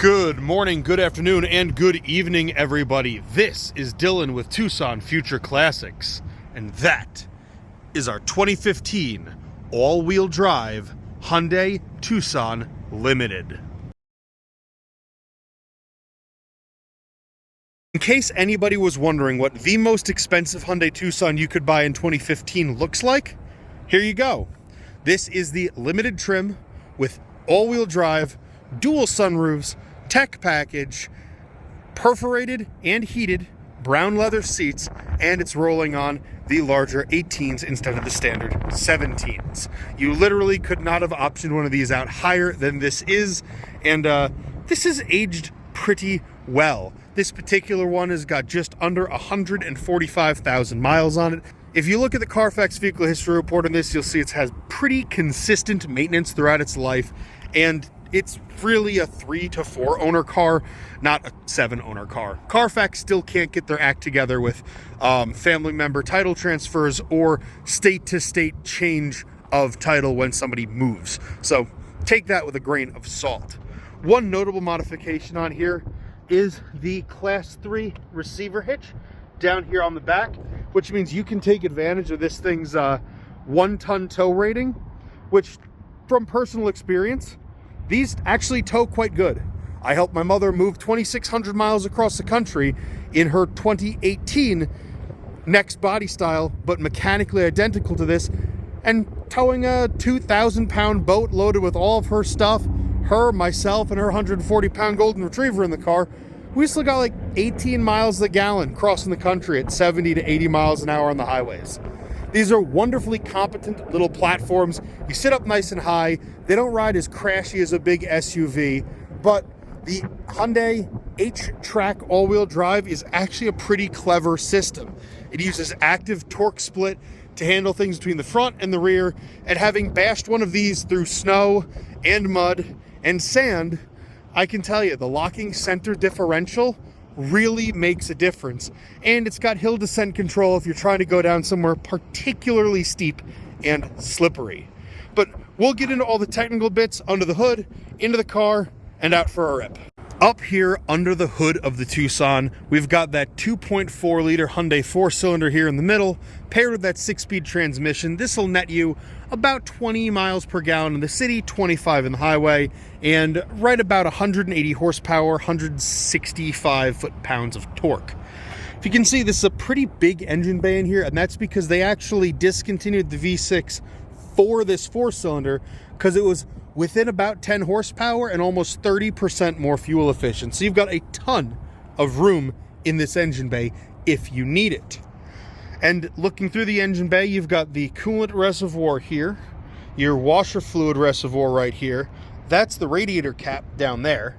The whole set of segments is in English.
Good morning, good afternoon, and good evening, everybody. This is Dylan with Tucson Future Classics, and that is our 2015 all-wheel drive Hyundai Tucson Limited. In case anybody was wondering what the most expensive Hyundai Tucson you could buy in 2015 looks like, here you go. This is the limited trim with all-wheel drive, dual sunroofs, tech package, perforated and heated brown leather seats, and it's rolling on the larger 18s instead of the standard 17s. You literally could not have optioned one of these out higher than this is, and this is aged pretty well. This particular one has got just under 145,000 miles on it. If you look at the Carfax vehicle history report on this, you'll see it has pretty consistent maintenance throughout its life, and it's really a 3 to 4 owner car, not a 7 owner car. Carfax still can't get their act together with family member title transfers or state to state change of title when somebody moves. So take that with a grain of salt. One notable modification on here is the Class 3 receiver hitch down here on the back, which means you can take advantage of this thing's 1-ton tow rating, which from personal experience, these actually tow quite good. I helped my mother move 2,600 miles across the country in her 2018 Next body style, but mechanically identical to this, and towing a 2,000-pound boat loaded with all of her stuff, her, myself, and her 140-pound golden retriever in the car, we still got like 18 miles a gallon crossing the country at 70 to 80 miles an hour on the highways. These are wonderfully competent little platforms. You sit up nice and high. They don't ride as crashy as a big SUV, but the Hyundai H-Track all-wheel drive is actually a pretty clever system. It uses active torque split to handle things between the front and the rear, and having bashed one of these through snow and mud and sand, I can tell you the locking center differential really makes a difference, and it's got hill descent control if you're trying to go down somewhere particularly steep and slippery. But we'll get into all the technical bits under the hood, into the car, and out for a rip. Up here under the hood of the Tucson, we've got that 2.4 liter Hyundai 4-cylinder here in the middle, paired with that 6-speed transmission. This will net you about 20 miles per gallon in the city, 25 in the highway, and right about 180 horsepower, 165 foot-pounds of torque. If you can see, this is a pretty big engine bay in here, and that's because they actually discontinued the V6 for this 4-cylinder because it was within about 10 horsepower and almost 30% more fuel efficient. So you've got a ton of room in this engine bay if you need it. And looking through the engine bay, you've got the coolant reservoir here, your washer fluid reservoir right here. That's the radiator cap down there.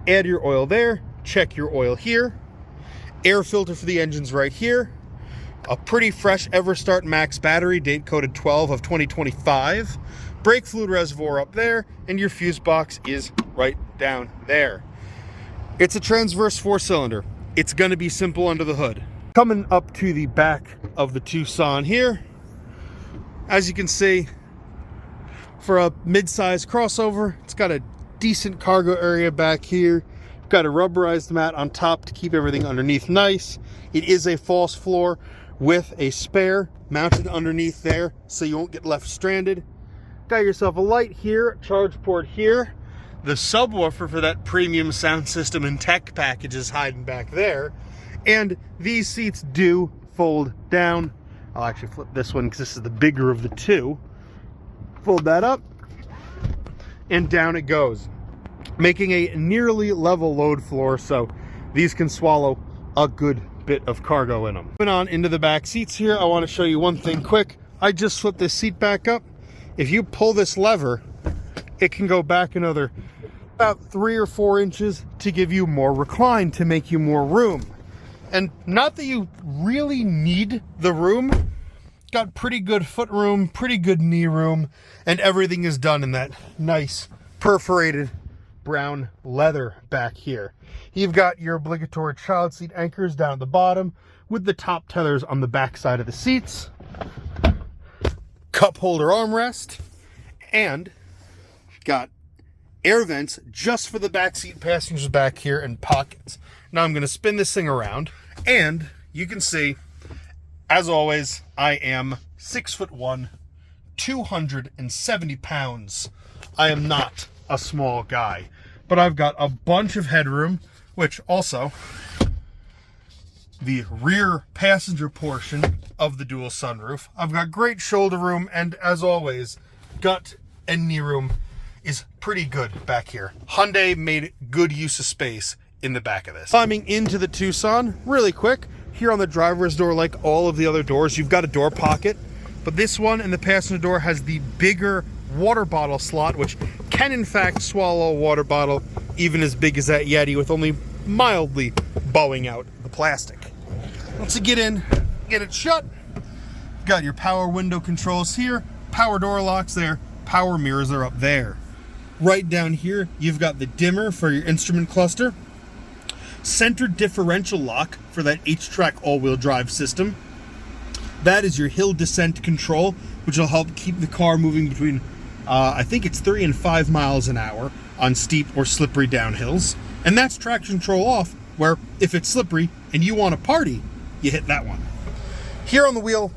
Add your oil there, check your oil here. Air filter for the engine's right here. A pretty fresh EverStart Max battery, date coded 12 of 2025. Brake fluid reservoir up there, and your fuse box is right down there. It's a transverse 4-cylinder. It's gonna be simple under the hood. Coming up to the back of the Tucson here, as you can see, for a mid-size crossover, it's got a decent cargo area back here. Got a rubberized mat on top to keep everything underneath nice. It is a false floor with a spare mounted underneath there so you won't get left stranded. Got yourself a light here, charge port here. The subwoofer for that premium sound system and tech package is hiding back there. And these seats do fold down. I'll actually flip this one because this is the bigger of the two. Fold that up, and down it goes, making a nearly level load floor, so these can swallow a good bit of cargo in them. Moving on into the back seats here, I want to show you one thing quick. I just flipped this seat back up. If you pull this lever, it can go back another about 3 or 4 inches to give you more recline, to make you more room. And not that you really need the room. Got pretty good foot room, pretty good knee room, and everything is done in that nice perforated brown leather back here. You've got your obligatory child seat anchors down at the bottom with the top tethers on the back side of the seats. Cup holder armrest, and got air vents just for the backseat passengers back here and pockets. Now I'm going to spin this thing around, and you can see, as always, I am 6'1", 270 pounds. I am not a small guy, but I've got a bunch of headroom, which also the rear passenger portion of the dual sunroof. I've got great shoulder room, and as always, gut and knee room is pretty good back here. Hyundai made good use of space in the back of this. Climbing into the Tucson, really quick, here on the driver's door, like all of the other doors, you've got a door pocket, but this one in the passenger door has the bigger water bottle slot, which can in fact swallow a water bottle even as big as that Yeti with only mildly bowing out the plastic. Once you get in, get it shut, got your power window controls here, power door locks there, power mirrors are up there. Right down here, you've got the dimmer for your instrument cluster, center differential lock for that H-Track all-wheel drive system. That is your hill descent control, which will help keep the car moving between, I think it's 3 and 5 miles an hour on steep or slippery downhills. And that's traction control off, where if it's slippery and you want to party, you hit that one. Here on the wheel,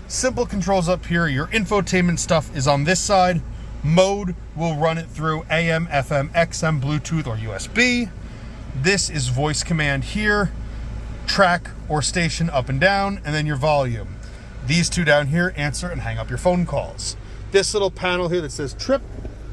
simple controls up here. Your infotainment stuff is on this side. Mode will run it through AM, FM, XM, Bluetooth, or USB. This is voice command here, track or station up and down, and then your volume. These two down here answer and hang up your phone calls. This little panel here that says trip,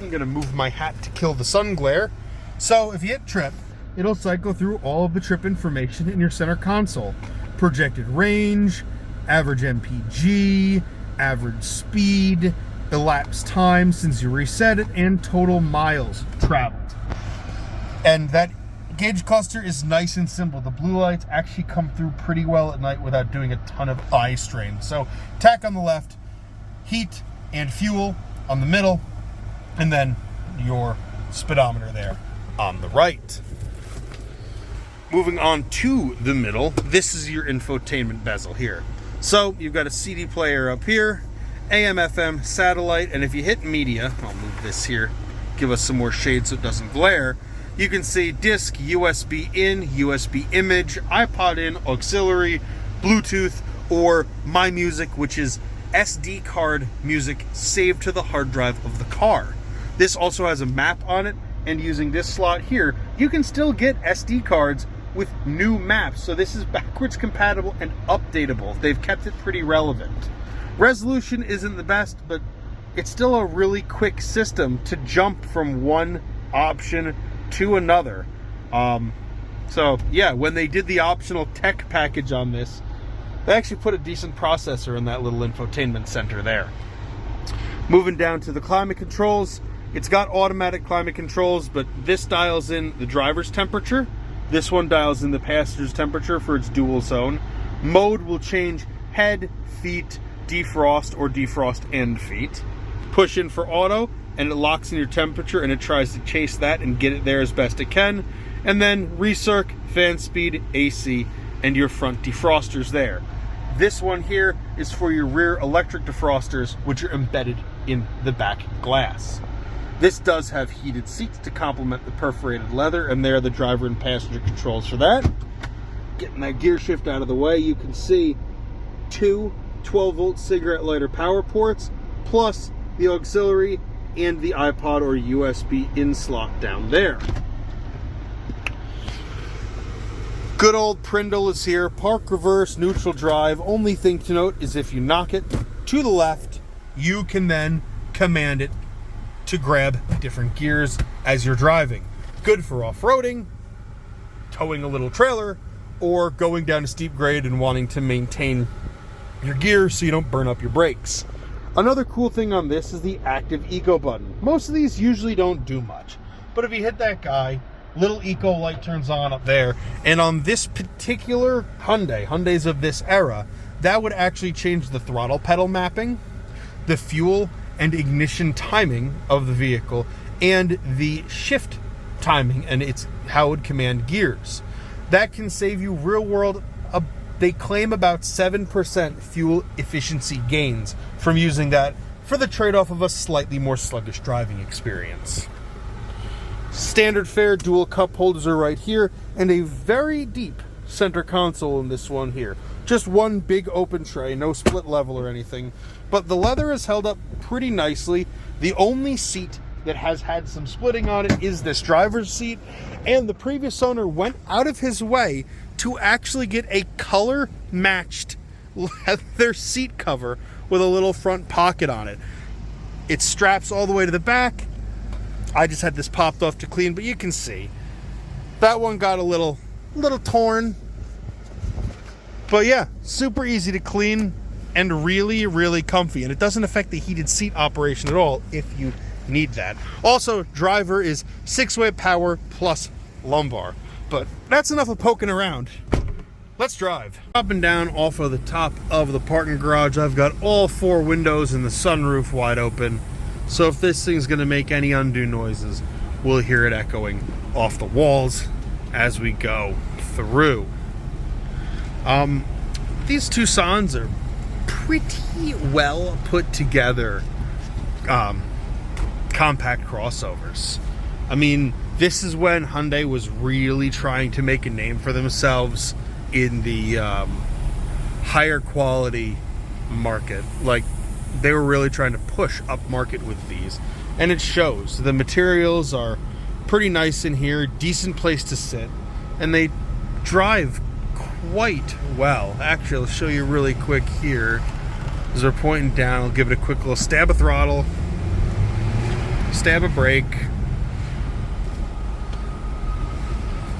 I'm gonna move my hat to kill the sun glare. So if you hit trip, it'll cycle through all of the trip information in your center console. Projected range, average MPG, average speed, elapsed time since you reset it, and total miles traveled. And that gauge cluster is nice and simple. The blue lights actually come through pretty well at night without doing a ton of eye strain. So tack on the left, heat and fuel on the middle, and then your speedometer there on the right. Moving on to the middle, this is your infotainment bezel here. So you've got a CD player up here, AM, FM, satellite, and if you hit media, I'll move this here, give us some more shade so it doesn't glare. You can see disc, USB in, USB image, iPod in, auxiliary, Bluetooth, or My Music, which is SD card music saved to the hard drive of the car. This also has a map on it, and using this slot here, you can still get SD cards with new maps. So this is backwards compatible and updatable. They've kept it pretty relevant. Resolution isn't the best, but it's still a really quick system to jump from one option to another. So yeah, when they did the optional tech package on this, they actually put a decent processor in that little infotainment center there. Moving down to the climate controls, it's got automatic climate controls, but this dials in the driver's temperature. This one dials in the passenger's temperature for its dual zone. Mode will change head, feet, defrost, or defrost and feet. Push in for auto, and it locks in your temperature, and it tries to chase that and get it there as best it can. And then recirc, fan speed, AC, and your front defrosters there. This one here is for your rear electric defrosters, which are embedded in the back glass. This does have heated seats to complement the perforated leather, and there are the driver and passenger controls for that. Getting that gear shift out of the way, you can see two 12-volt cigarette lighter power ports, plus the auxiliary and the iPod or USB in slot down there. Good old Prindle is here. Park, reverse, neutral drive. Only thing to note is if you knock it to the left, you can then command it to grab different gears as you're driving. Good for off-roading, towing a little trailer, or going down a steep grade and wanting to maintain your gear so you don't burn up your brakes. Another cool thing on this is the active eco button. Most of these usually don't do much, but if you hit that guy, little eco light turns on up there, and on this particular Hyundais of this era, that would actually change the throttle pedal mapping, the fuel and ignition timing of the vehicle, and the shift timing, and it's how it would command gears. That can save you real world, they claim about 7% fuel efficiency gains from using that, for the trade-off of a slightly more sluggish driving experience. Standard fare dual cup holders are right here, and a very deep center console in this one here. Just one big open tray, no split level or anything. But the leather is held up pretty nicely. The only seat that has had some splitting on it is this driver's seat, and the previous owner went out of his way to actually get a color matched leather seat cover with a little front pocket on it. It straps all the way to the back. I just had this popped off to clean, but you can see that one got a little torn. But yeah, super easy to clean and really, really comfy. And it doesn't affect the heated seat operation at all if you need that. Also, driver is 6-way power plus lumbar. But that's enough of poking around. Let's drive. Up and down off of the top of the parking garage, I've got all 4 windows and the sunroof wide open. So if this thing's gonna make any undue noises, we'll hear it echoing off the walls as we go through. These Tucsons are pretty well put together compact crossovers. I mean, this is when Hyundai was really trying to make a name for themselves in the higher quality market. Like, they were really trying to push up market with these, and it shows. The materials are pretty nice in here, decent place to sit, and they drive quite well. Actually, I'll show you really quick here. As we're pointing down, I'll give it a quick little stab of throttle, stab of brake.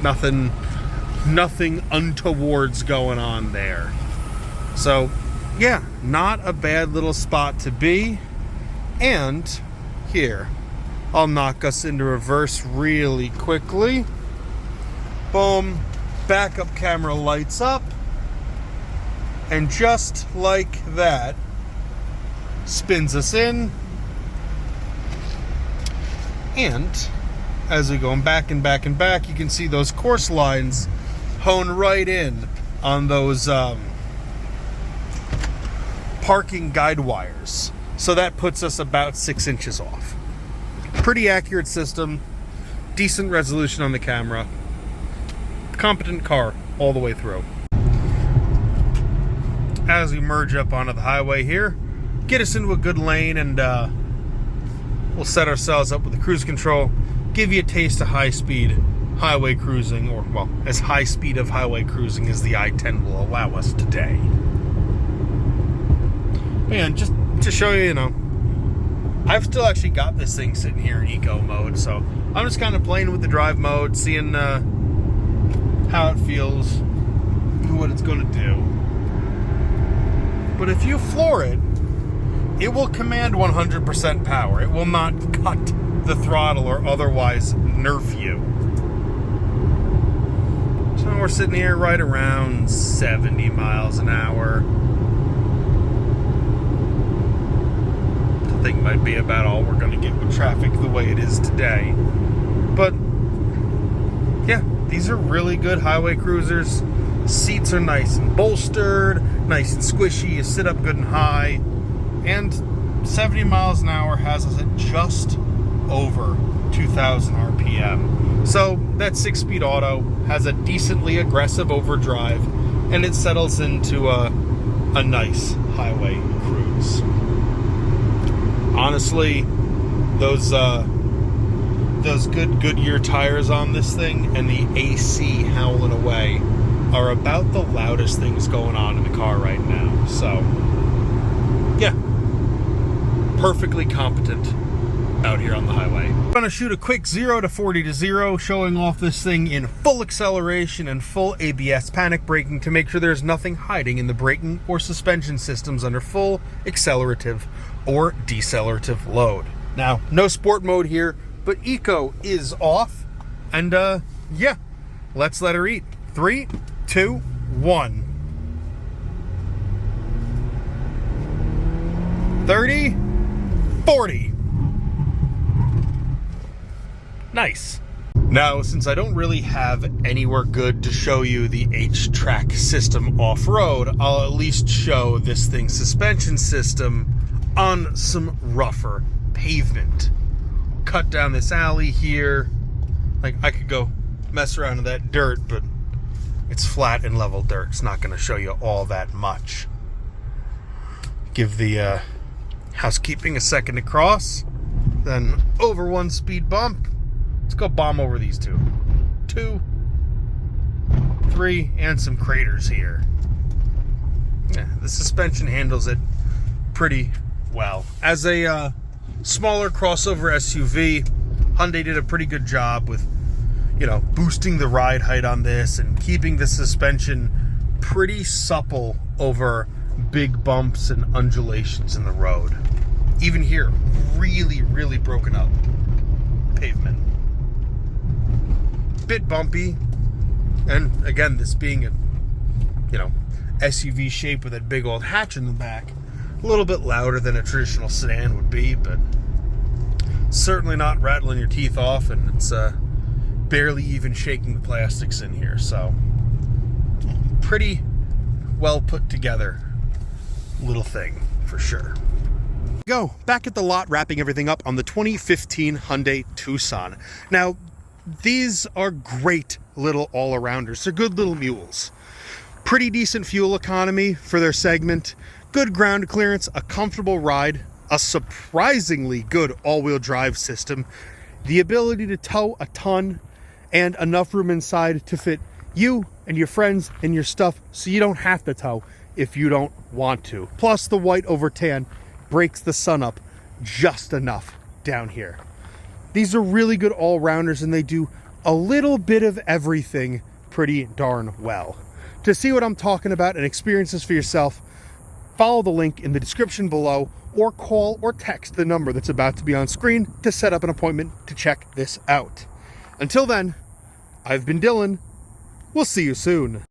Nothing untowards going on there. So yeah, not a bad little spot to be. And here, I'll knock us into reverse really quickly. Boom, backup camera lights up, and just like that, spins us in. And as we're going back and back and back, you can see those course lines hone right in on those parking guide wires. So that puts us about 6 inches off. Pretty accurate system, decent resolution on the camera, competent car all the way through. As we merge up onto the highway here, get us into a good lane, and we'll set ourselves up with the cruise control, give you a taste of high-speed highway cruising, or, well, as high speed of highway cruising as the I-10 will allow us today. Man, just to show you, you know, I've still actually got this thing sitting here in eco mode, so I'm just kind of playing with the drive mode, seeing how it feels, and what it's going to do. But if you floor it, it will command 100% power. It will not cut the throttle or otherwise nerf you. So we're sitting here right around 70 miles an hour. I think might be about all we're going to get with traffic the way it is today. But yeah, these are really good highway cruisers. Seats are nice and bolstered, nice and squishy. You sit up good and high. And 70 miles an hour has us at just over 2,000 RPM. So that 6-speed auto has a decently aggressive overdrive, and it settles into a nice highway cruise. Honestly, those good Goodyear tires on this thing and the AC howling away are about the loudest things going on in the car right now. So yeah, perfectly competent out here on the highway. I'm going to shoot a quick 0 to 40 to 0, showing off this thing in full acceleration and full ABS panic braking to make sure there's nothing hiding in the braking or suspension systems under full accelerative or decelerative load. Now, no sport mode here, but eco is off, and yeah, let's let her eat. 3, 2, 1. 30, 40. Nice. Now, since I don't really have anywhere good to show you the H-Track system off-road, I'll at least show this thing's suspension system on some rougher pavement. Cut down this alley here, Like, I could go mess around in that dirt, but it's flat and level dirt. It's not going to show you all that much. Give the housekeeping a second to cross. Then over one speed bump. Let's go bomb over these two. 2, 3, and some craters here. Yeah, the suspension handles it pretty well. As a smaller crossover SUV, Hyundai did a pretty good job with, you know, boosting the ride height on this and keeping the suspension pretty supple over big bumps and undulations in the road. Even here, really, really broken up pavement. Bit bumpy, and again, this being a, you know, SUV shape with that big old hatch in the back, a little bit louder than a traditional sedan would be, but certainly not rattling your teeth off, and it's barely even shaking the plastics in here. So pretty well put together little thing for sure. Go back at the lot, wrapping everything up on the 2015 Hyundai Tucson. Now, these are great little all-arounders. They're good little mules. Pretty decent fuel economy for their segment, good ground clearance, a comfortable ride, a surprisingly good all-wheel drive system, the ability to tow a ton, and enough room inside to fit you and your friends and your stuff so you don't have to tow if you don't want to. Plus, the white over tan breaks the sun up just enough down here. These are really good all-rounders, and they do a little bit of everything pretty darn well. To see what I'm talking about and experience this for yourself, follow the link in the description below, or call or text the number that's about to be on screen to set up an appointment to check this out. Until then, I've been Dylan. We'll see you soon.